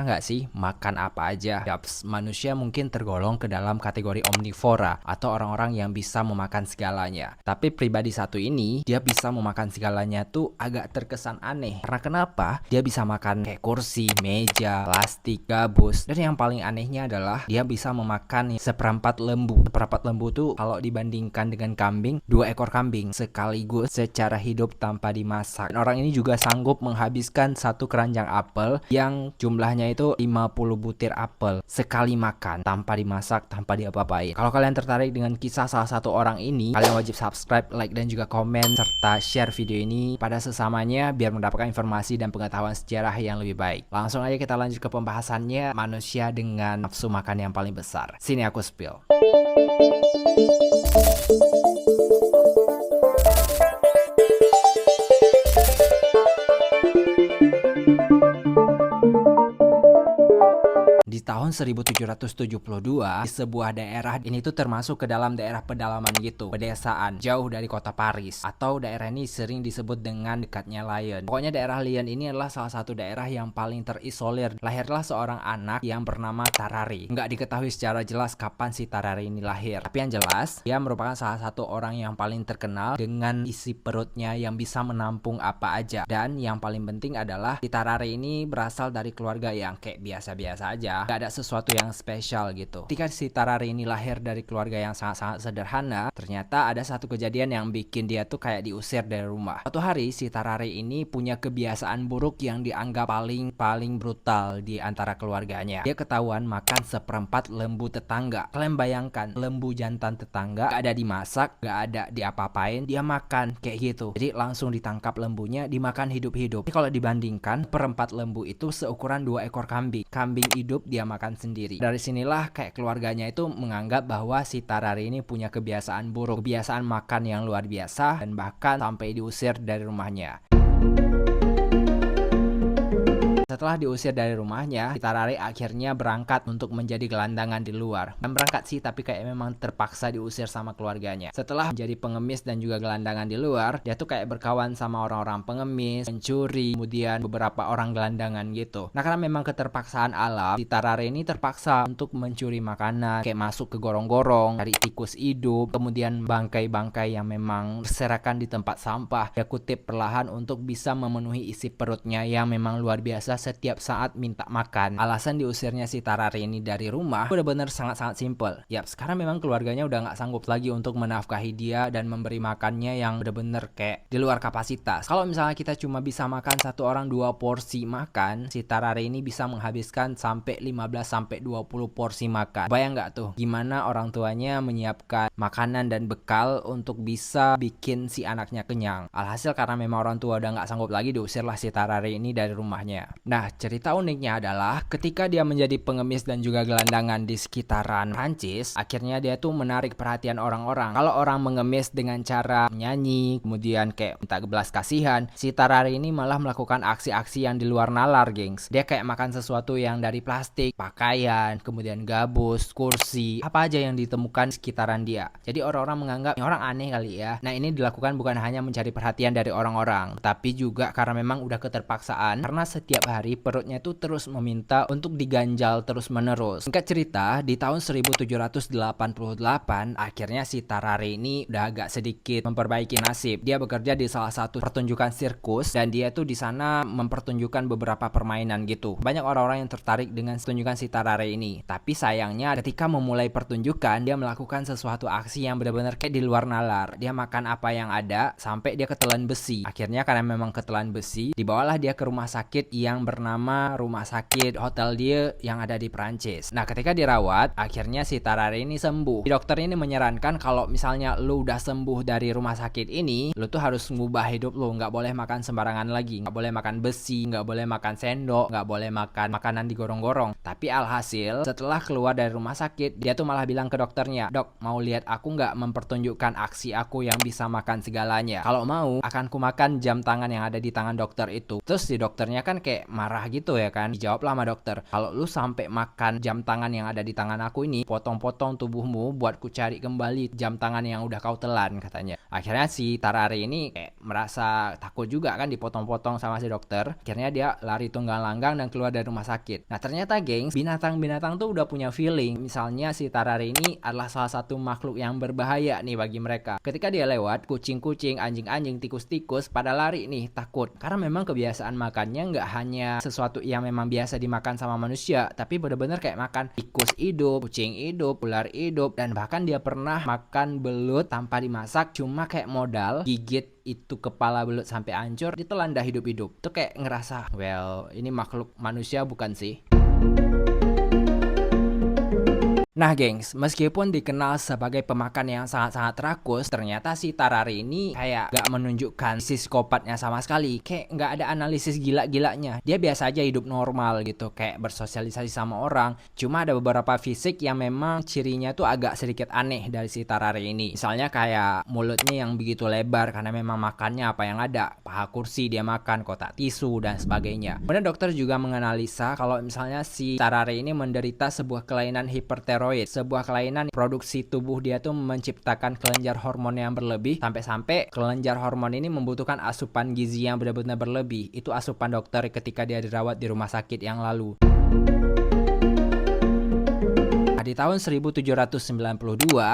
pernah nggak sih makan apa aja? Yaps, manusia mungkin tergolong ke dalam kategori omnivora atau orang-orang yang bisa memakan segalanya. Tapi pribadi satu ini, dia bisa memakan segalanya tuh agak terkesan aneh. Karena kenapa? Dia bisa makan kayak kursi, meja, plastik, gabus. Dan yang paling anehnya adalah dia bisa memakan seperempat lembu. Seperempat lembu tuh kalau dibandingkan dengan kambing, 2 ekor kambing sekaligus secara hidup tanpa dimasak. Dan orang ini juga sanggup menghabiskan satu keranjang apel yang jumlahnya itu 50 butir apel sekali makan tanpa dimasak, tanpa diapa-apain. Kalau kalian tertarik dengan kisah salah satu orang ini, kalian wajib subscribe, like, dan juga komen serta share video ini pada sesamanya biar mendapatkan informasi dan pengetahuan sejarah yang lebih baik. Langsung aja kita lanjut ke pembahasannya, manusia dengan nafsu makan yang paling besar. Sini aku spill. Di tahun 1772, di sebuah daerah ini tuh termasuk ke dalam daerah pedalaman gitu, pedesaan, jauh dari kota Paris, atau daerah ini sering disebut dengan dekatnya Lyon. Pokoknya daerah Lyon ini adalah salah satu daerah yang paling terisolir. Lahirlah seorang anak yang bernama Tarare. Nggak diketahui secara jelas kapan si Tarare ini lahir, tapi yang jelas dia merupakan salah satu orang yang paling terkenal dengan isi perutnya yang bisa menampung apa aja. Dan yang paling penting adalah si Tarare ini berasal dari keluarga yang kayak biasa-biasa aja, gak ada sesuatu yang spesial gitu. Ketika si Tarare ini lahir dari keluarga yang sangat-sangat sederhana, ternyata ada satu kejadian yang bikin dia tuh kayak diusir dari rumah. Suatu hari si Tarare ini punya kebiasaan buruk yang dianggap paling brutal di antara keluarganya. Dia ketahuan makan seperempat lembu tetangga. Kalian bayangkan, lembu jantan tetangga gak ada dimasak, gak ada diapa-apain, dia makan kayak gitu. Jadi langsung ditangkap lembunya, dimakan hidup-hidup. Jadi kalau dibandingkan, perempat lembu itu seukuran 2 ekor kambing. Kambing hidup dia makan sendiri. Dari sinilah kayak keluarganya itu menganggap bahwa si Tarare ini punya kebiasaan buruk, kebiasaan makan yang luar biasa, dan bahkan sampai diusir dari rumahnya. Setelah diusir dari rumahnya, si Tarare akhirnya berangkat untuk menjadi gelandangan di luar. Dan berangkat sih, tapi kayak memang terpaksa diusir sama keluarganya. Setelah menjadi pengemis dan juga gelandangan di luar, dia tuh kayak berkawan sama orang-orang pengemis, pencuri, kemudian beberapa orang gelandangan gitu. Nah, karena memang keterpaksaan alam, si Tarare ini terpaksa untuk mencuri makanan, kayak masuk ke gorong-gorong, cari tikus hidup, kemudian bangkai-bangkai yang memang berserakan di tempat sampah. Dia kutip perlahan untuk bisa memenuhi isi perutnya yang memang luar biasa setiap saat minta makan. Alasan diusirnya si Tarare ini dari rumah benar-benar sangat-sangat simpel. Yap, sekarang memang keluarganya udah nggak sanggup lagi untuk menafkahi dia dan memberi makannya yang benar-benar kayak di luar kapasitas. Kalau misalnya kita cuma bisa makan satu orang 2 porsi makan, si Tarare ini bisa menghabiskan sampai 15-20 porsi makan. Bayang nggak tuh gimana orang tuanya menyiapkan makanan dan bekal untuk bisa bikin si anaknya kenyang. Alhasil karena memang orang tua udah nggak sanggup lagi, diusirlah si Tarare ini dari rumahnya. Nah, cerita uniknya adalah ketika dia menjadi pengemis dan juga gelandangan di sekitaran Prancis, akhirnya dia tuh menarik perhatian orang-orang. Kalau orang mengemis dengan cara menyanyi, kemudian kayak minta belas kasihan, si Tarare ini malah melakukan aksi-aksi yang di luar nalar, gengs. Dia kayak makan sesuatu yang dari plastik, pakaian, kemudian gabus, kursi, apa aja yang ditemukan di sekitaran dia. Jadi orang-orang menganggap ini orang aneh kali ya. Nah, ini dilakukan bukan hanya mencari perhatian dari orang-orang, tapi juga karena memang udah keterpaksaan, karena setiap hari perutnya tuh terus meminta untuk diganjal terus-menerus. Singkat cerita, di tahun 1788 akhirnya si Tarare ini udah agak sedikit memperbaiki nasib. Dia bekerja di salah satu pertunjukan sirkus dan dia tuh di sana mempertunjukkan beberapa permainan gitu. Banyak orang-orang yang tertarik dengan pertunjukan si Tarare ini. Tapi sayangnya ketika memulai pertunjukan, dia melakukan sesuatu aksi yang benar-benar kayak di luar nalar. Dia makan apa yang ada sampai dia ketelan besi. Akhirnya karena memang ketelan besi, dibawalah dia ke rumah sakit yang bernama Rumah Sakit Hotel Dieu yang ada di Prancis. Nah, ketika dirawat, akhirnya si Tarare ini sembuh. Dokter ini menyarankan kalau misalnya lu udah sembuh dari rumah sakit ini, lu tuh harus ngubah hidup lu. Nggak boleh makan sembarangan lagi. Nggak boleh makan besi, nggak boleh makan sendok, nggak boleh makan makanan di gorong-gorong. Tapi alhasil, setelah keluar dari rumah sakit, dia tuh malah bilang ke dokternya, "Dok, mau lihat aku nggak mempertunjukkan aksi aku yang bisa makan segalanya? Kalau mau, akan ku makan jam tangan yang ada di tangan dokter itu." Terus si dokternya kan kayak marah gitu ya kan. Dijawablah sama dokter, kalau lu sampai makan jam tangan yang ada di tangan aku ini, potong-potong tubuhmu buat ku cari kembali jam tangan yang udah kau telan, katanya. Akhirnya si Tarare ini kayak merasa takut juga kan dipotong-potong sama si dokter. Akhirnya dia lari tunggang langgang dan keluar dari rumah sakit. Nah ternyata gengs, binatang-binatang tuh udah punya feeling. Misalnya si Tarare ini adalah salah satu makhluk yang berbahaya nih bagi mereka. Ketika dia lewat, kucing-kucing, anjing-anjing, tikus-tikus pada lari nih, takut. Karena memang kebiasaan makannya nggak hanya sesuatu yang memang biasa dimakan sama manusia, tapi bener-bener kayak makan tikus hidup, kucing hidup, ular hidup, dan bahkan dia pernah makan belut tanpa dimasak, cuma kayak modal gigit itu kepala belut sampai hancur, ditelan dah hidup-hidup. Tuh kayak ngerasa, well, ini makhluk manusia bukan sih? Nah gengs, meskipun dikenal sebagai pemakan yang sangat-sangat rakus, ternyata si Tarare ini kayak gak menunjukkan psikopatnya sama sekali. Kayak gak ada analisis gila-gilanya. Dia biasa aja hidup normal gitu, kayak bersosialisasi sama orang. Cuma ada beberapa fisik yang memang cirinya tuh agak sedikit aneh dari si Tarare ini. Misalnya kayak mulutnya yang begitu lebar karena memang makannya apa yang ada. Paha kursi dia makan, kotak tisu, dan sebagainya. Kemudian dokter juga menganalisa kalau misalnya si Tarare ini menderita sebuah kelainan hipertiroid, sebuah kelainan produksi tubuh dia tuh menciptakan kelenjar hormon yang berlebih, sampai-sampai kelenjar hormon ini membutuhkan asupan gizi yang benar-benar berlebih. Itu asupan dokter ketika dia dirawat di rumah sakit yang lalu. Di tahun 1792,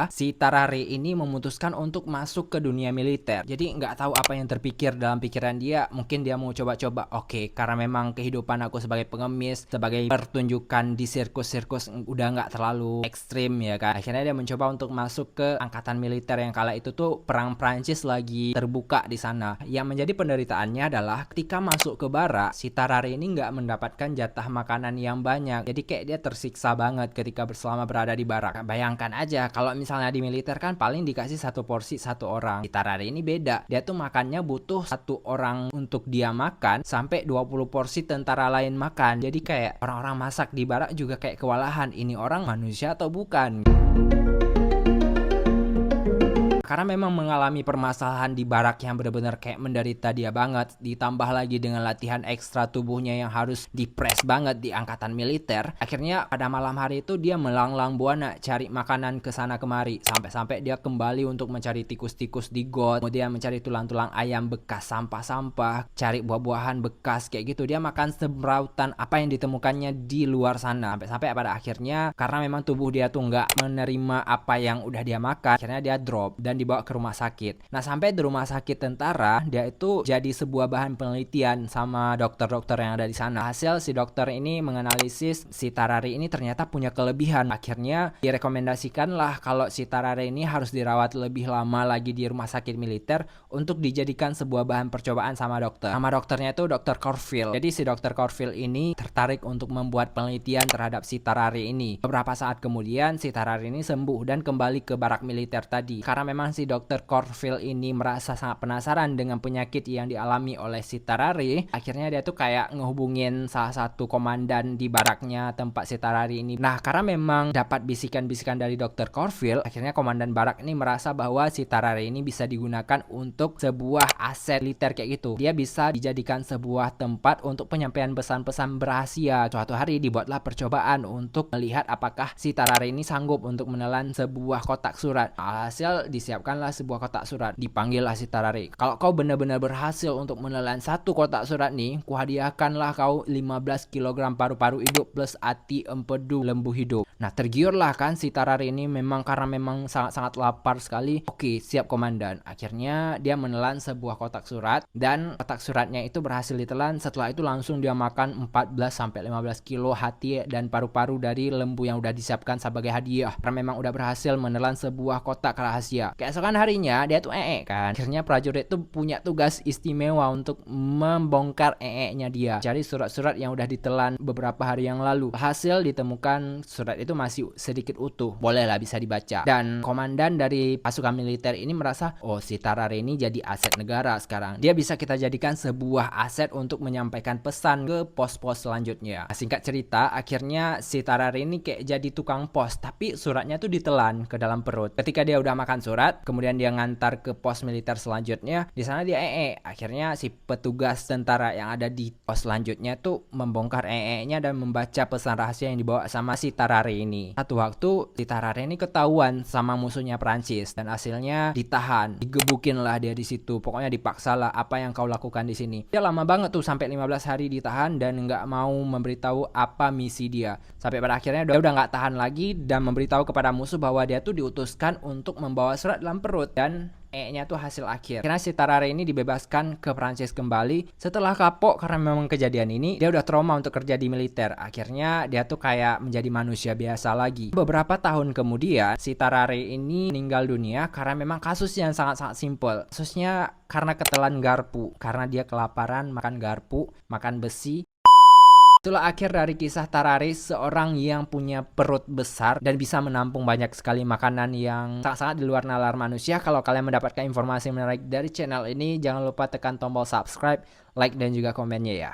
si Tarare ini memutuskan untuk masuk ke dunia militer. Jadi nggak tahu apa yang terpikir dalam pikiran dia. Mungkin dia mau coba-coba, oke, karena memang kehidupan aku sebagai pengemis, sebagai pertunjukan di sirkus-sirkus udah nggak terlalu ekstrim ya kan. Akhirnya dia mencoba untuk masuk ke angkatan militer yang kala itu tuh perang Prancis lagi terbuka di sana. Yang menjadi penderitaannya adalah ketika masuk ke barak, si Tarare ini nggak mendapatkan jatah makanan yang banyak. Jadi kayak dia tersiksa banget ketika berada di barak. Bayangkan aja kalau misalnya di militer kan paling dikasih satu porsi satu orang. Di Tarare ini beda. Dia tuh makannya butuh satu orang untuk dia makan sampai 20 porsi tentara lain makan. Jadi kayak orang-orang masak di barak juga kayak kewalahan. Ini orang manusia atau bukan? Karena memang mengalami permasalahan di barak yang benar-benar kayak menderita dia banget, ditambah lagi dengan latihan ekstra tubuhnya yang harus dipres banget di angkatan militer. Akhirnya pada malam hari itu dia melanglang buana cari makanan ke sana kemari, sampai-sampai dia kembali untuk mencari tikus-tikus di got, kemudian mencari tulang-tulang ayam bekas sampah-sampah, cari buah-buahan bekas kayak gitu. Dia makan semrautan apa yang ditemukannya di luar sana, sampai-sampai pada akhirnya karena memang tubuh dia tuh nggak menerima apa yang udah dia makan, akhirnya dia drop dan dibawa ke rumah sakit. Nah sampai di rumah sakit tentara, dia itu jadi sebuah bahan penelitian sama dokter-dokter yang ada di sana. Hasil si dokter ini menganalisis si Tarare ini ternyata punya kelebihan. Akhirnya direkomendasikanlah kalau si Tarare ini harus dirawat lebih lama lagi di rumah sakit militer untuk dijadikan sebuah bahan percobaan sama dokter. Nama dokternya itu Dr. Corfield. Jadi si Dr. Corfield ini tertarik untuk membuat penelitian terhadap si Tarare ini. Beberapa saat kemudian si Tarare ini sembuh dan kembali ke barak militer tadi. Karena memang si Dr. Corfield ini merasa sangat penasaran dengan penyakit yang dialami oleh si Tarare. Akhirnya dia tuh kayak ngehubungin salah satu komandan di baraknya tempat si Tarare ini. Nah karena memang dapat bisikan-bisikan dari Dr. Corfield, akhirnya komandan barak ini merasa bahwa si Tarare ini bisa digunakan untuk sebuah aset militer kayak gitu. Dia bisa dijadikan sebuah tempat untuk penyampaian pesan-pesan berhasil. Suatu hari dibuatlah percobaan untuk melihat apakah si Tarare ini sanggup untuk menelan sebuah kotak surat. Hasil disiapkanlah sebuah kotak surat. Dipanggillah si Tarare. Kalau kau benar-benar berhasil untuk menelan satu kotak surat nih, kuhadiahkanlah kau 15 kg paru-paru hidup plus ati empedu lembu hidup. Nah tergiurlah kan si Tarare ini memang karena memang sangat-sangat lapar sekali. Oke siap komandan. Akhirnya dia menelan sebuah kotak surat dan kotak suratnya itu berhasil ditelan. Setelah itu langsung dia makan 14-15 kilo hati dan paru-paru dari lembu yang udah disiapkan sebagai hadiah. Karena memang udah berhasil menelan sebuah kotak rahasia. Keesokan harinya dia tuh kan. Akhirnya prajurit tuh punya tugas istimewa untuk membongkar nya dia. Cari surat-surat yang udah ditelan beberapa hari yang lalu. Hasil ditemukan surat itu masih sedikit utuh. Bolehlah bisa dibaca. Dan komandan dari pasukan militer ini merasa, oh si Tarare ini jadi aset negara sekarang. Dia bisa kita jadikan sebuah aset untuk menyampaikan pesan ke pos-pos selanjutnya. Singkat cerita, akhirnya si Tarare ini kayak jadi tukang pos. Tapi suratnya tuh ditelan ke dalam perut. Ketika dia udah makan surat, kemudian dia ngantar ke pos militer selanjutnya. Di sana dia akhirnya si petugas tentara yang ada di pos selanjutnya tuh membongkar nya dan membaca pesan rahasia yang dibawa sama si Tarare ini. Satu waktu si Tarare ini ketahuan sama musuhnya Prancis dan hasilnya ditahan, digebukin lah dia di situ. Pokoknya dipaksa lah, apa yang kau lakukan di sini. Dia lama banget tuh sampai 15 hari ditahan dan nggak mau memberitahu apa misi dia. Sampai pada akhirnya dia udah nggak tahan lagi dan memberitahu kepada musuh bahwa dia tuh diutuskan untuk membawa surat dalam perut dan nya tuh hasil akhir. Karena si Tarare ini dibebaskan ke Prancis kembali setelah kapok karena memang kejadian ini dia udah trauma untuk kerja di militer. Akhirnya dia tuh kayak menjadi manusia biasa lagi. Beberapa tahun kemudian si Tarare ini meninggal dunia karena memang kasus yang sangat-sangat simpel. Kasusnya karena ketelan garpu, karena dia kelaparan makan garpu, makan besi. Itulah akhir dari kisah Tarare, seorang yang punya perut besar dan bisa menampung banyak sekali makanan yang sangat-sangat di luar nalar manusia. Kalau kalian mendapatkan informasi menarik dari channel ini, jangan lupa tekan tombol subscribe, like, dan juga komennya ya.